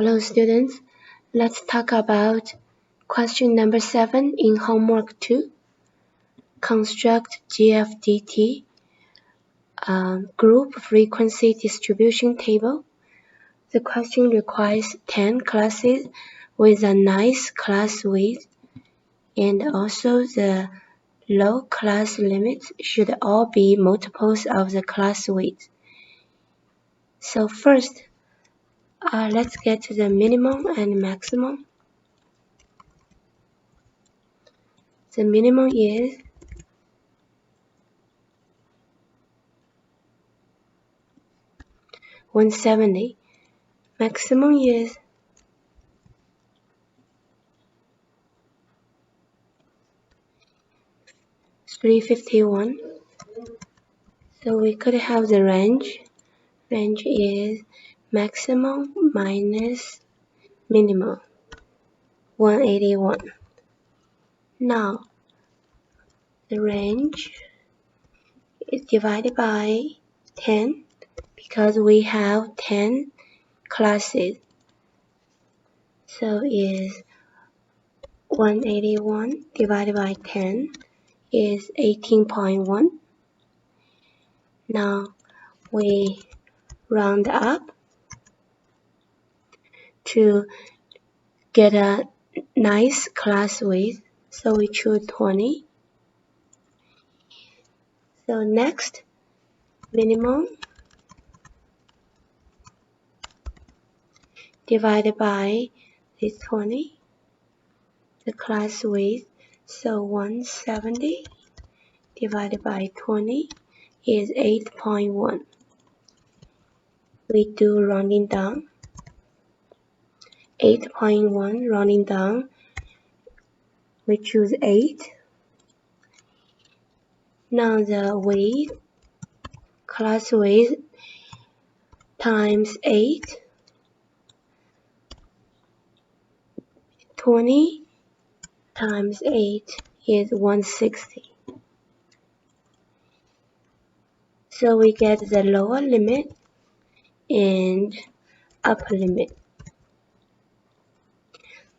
Hello students, let's talk about question number 7 in homework 2. Construct GFDT group frequency distribution table. The question requires 10 classes with a nice class width, and also the low class limits should all be multiples of the class width. So first, let's get to the minimum and maximum. The minimum is 170. Maximum is 351. So we could have the range. Range is maximum minus minimum, 181. Now, the range is divided by 10 because we have 10 classes. So is 181 divided by 10 is 18.1. Now we round up to get a nice class width, so we choose 20. So next, minimum divided by this 20, the class width, so 170 divided by 20 is 8.1. We do rounding down. 8.1 rounding down, we choose 8. Now the width, class width times 8, 20 times 8 is 160. So we get the lower limit and upper limit.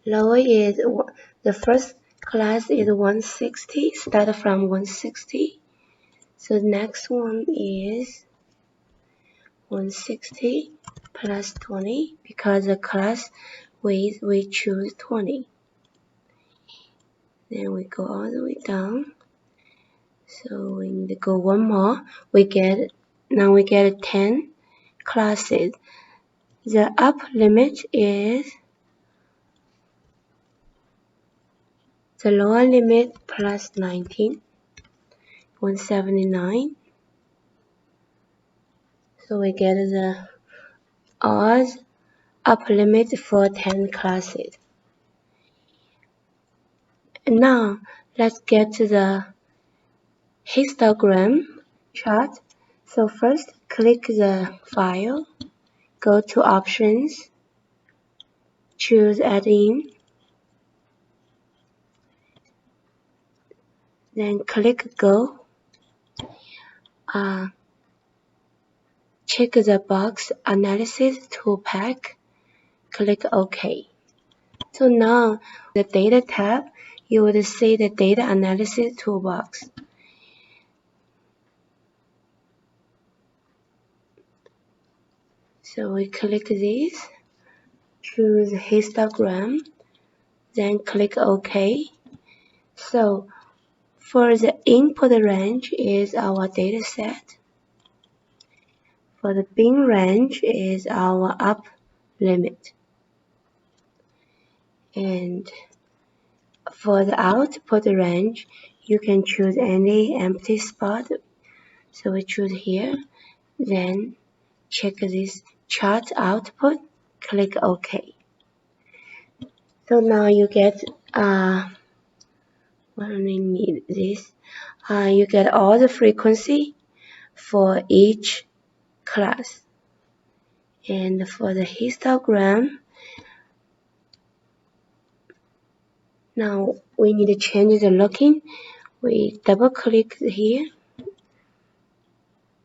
Lower is the first class is 160, start from 160. So the next one is 160 plus 20 because the class width we choose 20. Then we go all the way down. So we need to go one more. Now we get 10 classes. The upper limit is the lower limit plus 19, 179. So we get the odd upper limit for 10 classes. And now let's get to the histogram chart. So first click the file, go to options, choose add in, then click go. Check the box analysis toolpack, click OK. So now the data tab, you will see the data analysis toolbox. So we click this, choose histogram, then click OK. So for the input range is our data set. For the bin range is our up limit. And for the output range, you can choose any empty spot. So we choose here, then check this chart output, click OK. So now you get what do we need this? You get all the frequency for each class. And for the histogram, now we need to change the looking. We double click here,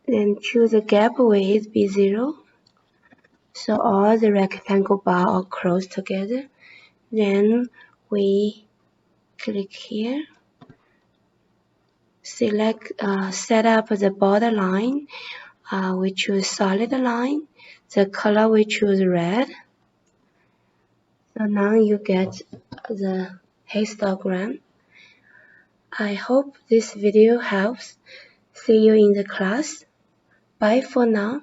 then choose the gap width be 0. So all the rectangle bar are close together. Then we click here, select set up the border line. We choose solid line. The color we choose red. So now you get the histogram. I hope this video helps. See you in the class. Bye for now.